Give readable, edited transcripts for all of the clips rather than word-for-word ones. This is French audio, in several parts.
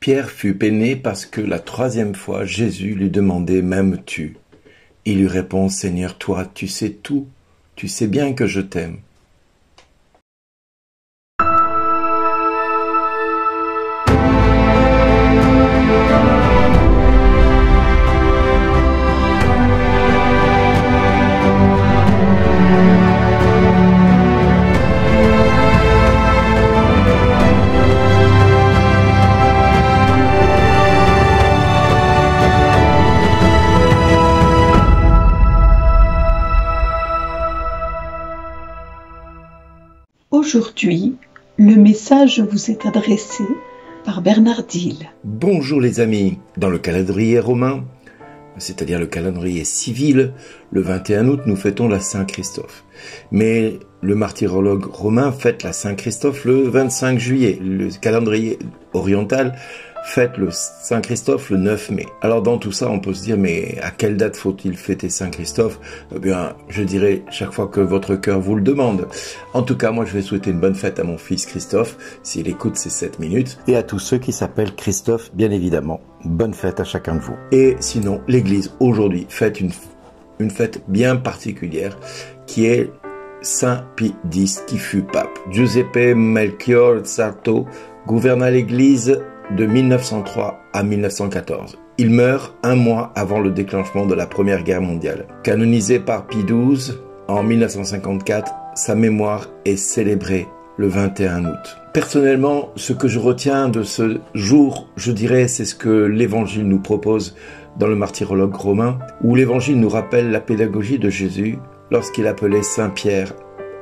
Pierre fut peiné parce que la troisième fois, Jésus lui demandait « M'aimes-tu » Il lui répond « Seigneur, toi, tu sais tout, tu sais bien que je t'aime. » Aujourd'hui, le message vous est adressé par Bernard Dille. Bonjour les amis, dans le calendrier romain, c'est-à-dire le calendrier civil, le 21 août, nous fêtons la Saint-Christophe. Mais le martyrologue romain fête la Saint-Christophe le 25 juillet. Le calendrier oriental fête le Saint-Christophe le 9 mai. Alors dans tout ça, on peut se dire, mais à quelle date faut-il fêter Saint-Christophe ? Eh bien, je dirais chaque fois que votre cœur vous le demande. En tout cas, moi je vais souhaiter une bonne fête à mon fils Christophe, s'il écoute ces 7 minutes, et à tous ceux qui s'appellent Christophe, bien évidemment. Bonne fête à chacun de vous. Et sinon, l'Église aujourd'hui fête une fête bien particulière, qui est Saint Pie X, qui fut pape. Giuseppe Melchior Sarto gouverna l'Église de 1903 à 1914. Il meurt un mois avant le déclenchement de la Première Guerre mondiale. Canonisé par Pie XII en 1954, sa mémoire est célébrée le 21 août. Personnellement, ce que je retiens de ce jour, je dirais, c'est ce que l'Évangile nous propose dans le martyrologue romain, où l'Évangile nous rappelle la pédagogie de Jésus lorsqu'il appelait Saint Pierre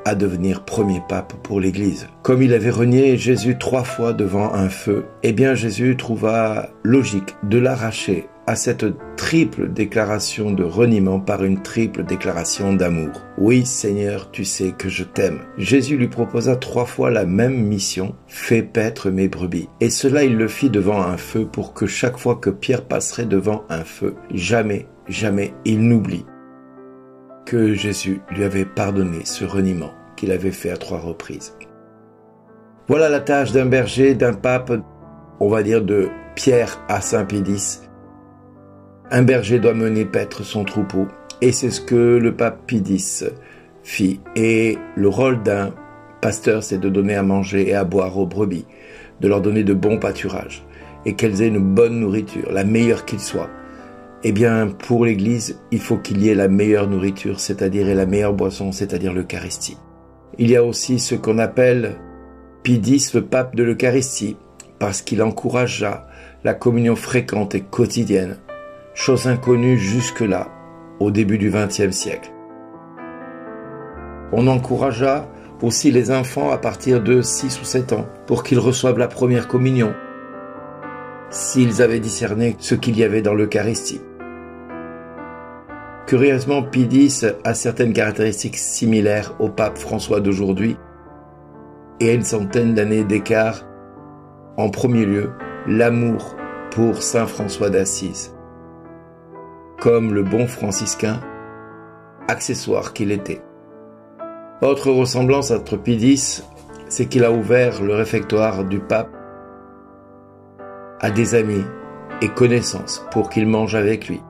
à devenir premier pape pour l'Église. Comme il avait renié Jésus 3 fois devant un feu, eh bien Jésus trouva logique de l'arracher à cette triple déclaration de reniement par une triple déclaration d'amour. Oui, Seigneur, tu sais que je t'aime. Jésus lui proposa 3 fois la même mission, fais paître mes brebis. Et cela, il le fit devant un feu pour que chaque fois que Pierre passerait devant un feu, jamais, jamais il n'oublie que Jésus lui avait pardonné ce reniement qu'il avait fait à 3 reprises. Voilà la tâche d'un berger, d'un pape, on va dire de Pierre à Saint Pie X. Un berger doit mener paître son troupeau, et c'est ce que le pape Pie X fit. Et le rôle d'un pasteur, c'est de donner à manger et à boire aux brebis, de leur donner de bons pâturages, et qu'elles aient une bonne nourriture, la meilleure qu'il soit. Eh bien, pour l'Église, il faut qu'il y ait la meilleure nourriture, c'est-à-dire et la meilleure boisson, c'est-à-dire l'Eucharistie. Il y a aussi ce qu'on appelle Pie X, le pape de l'Eucharistie, parce qu'il encouragea la communion fréquente et quotidienne, chose inconnue jusque-là, au début du XXe siècle. On encouragea aussi les enfants à partir de 6 ou 7 ans, pour qu'ils reçoivent la première communion, s'ils avaient discerné ce qu'il y avait dans l'Eucharistie. Curieusement, Pie X a certaines caractéristiques similaires au pape François d'aujourd'hui et à une centaine d'années d'écart. En premier lieu, l'amour pour Saint François d'Assise, comme le bon franciscain, accessoire qu'il était. Autre ressemblance entre Pie X, c'est qu'il a ouvert le réfectoire du pape à des amis et connaissances pour qu'ils mangent avec lui.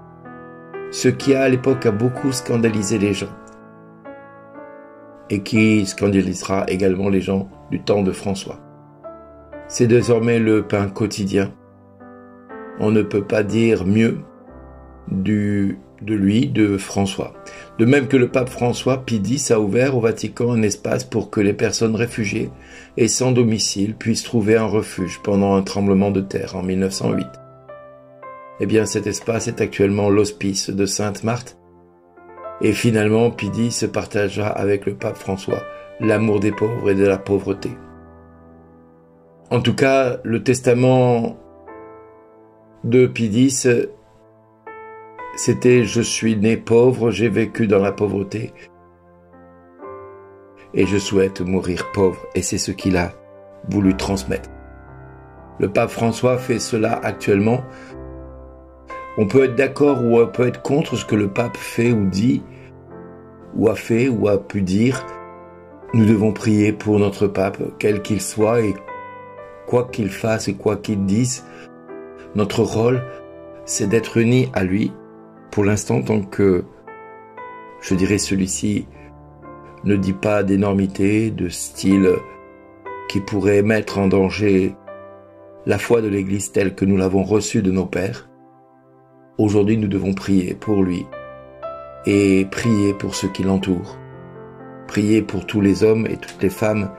Ce qui à l'époque a beaucoup scandalisé les gens et qui scandalisera également les gens du temps de François. C'est désormais le pain quotidien. On ne peut pas dire mieux de François. De même que le pape François, Pie X a ouvert au Vatican un espace pour que les personnes réfugiées et sans domicile puissent trouver un refuge pendant un tremblement de terre en 1908. Eh bien, cet espace est actuellement l'hospice de Sainte-Marthe. Et finalement, Pie X partagea avec le pape François l'amour des pauvres et de la pauvreté. En tout cas, le testament de Pie X, c'était « Je suis né pauvre, j'ai vécu dans la pauvreté et je souhaite mourir pauvre » et c'est ce qu'il a voulu transmettre. Le pape François fait cela actuellement. On peut être d'accord ou on peut être contre ce que le pape fait ou dit, ou a fait ou a pu dire. Nous devons prier pour notre pape, quel qu'il soit et quoi qu'il fasse et quoi qu'il dise. Notre rôle, c'est d'être unis à lui, pour l'instant, tant que, je dirais, celui-ci ne dit pas d'énormité, de style qui pourrait mettre en danger la foi de l'Église telle que nous l'avons reçue de nos pères. Aujourd'hui, nous devons prier pour lui et prier pour ceux qui l'entourent. Prier pour tous les hommes et toutes les femmes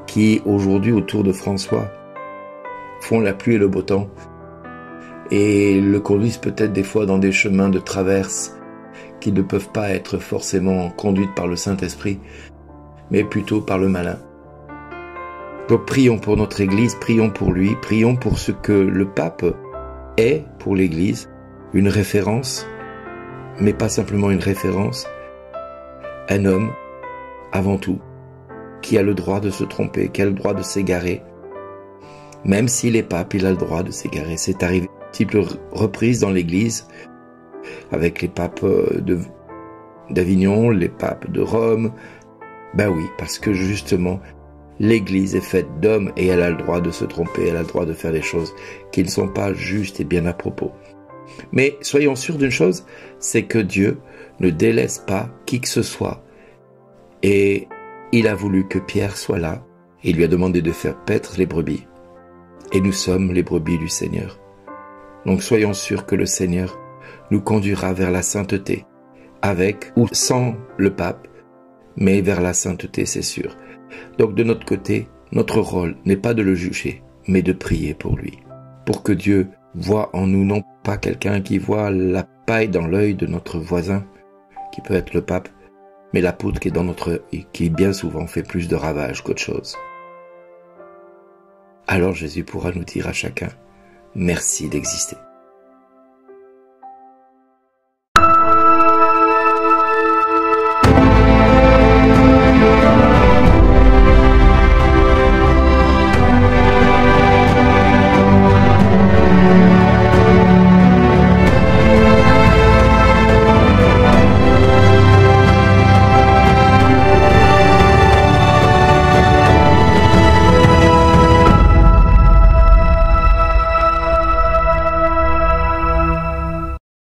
qui, aujourd'hui, autour de François, font la pluie et le beau temps et le conduisent peut-être des fois dans des chemins de traverse qui ne peuvent pas être forcément conduites par le Saint-Esprit, mais plutôt par le malin. Donc prions pour notre Église, prions pour lui, prions pour ce que le pape est pour l'Église, une référence, mais pas simplement une référence, un homme, avant tout, qui a le droit de se tromper, qui a le droit de s'égarer. Même s'il est pape, il a le droit de s'égarer. C'est arrivé à multiples reprises dans l'Église, avec les papes d'Avignon, les papes de Rome. Ben oui, parce que justement, l'Église est faite d'hommes et elle a le droit de se tromper, elle a le droit de faire des choses qui ne sont pas justes et bien à propos. Mais soyons sûrs d'une chose, c'est que Dieu ne délaisse pas qui que ce soit. Et il a voulu que Pierre soit là et il lui a demandé de faire paître les brebis. Et nous sommes les brebis du Seigneur. Donc soyons sûrs que le Seigneur nous conduira vers la sainteté, avec ou sans le pape, mais vers la sainteté, c'est sûr. Donc de notre côté, notre rôle n'est pas de le juger, mais de prier pour lui, pour que Dieu voit en nous non pas quelqu'un qui voit la paille dans l'œil de notre voisin, qui peut être le pape, mais la poudre qui est dans notre œil, qui bien souvent fait plus de ravages qu'autre chose. Alors Jésus pourra nous dire à chacun, merci d'exister.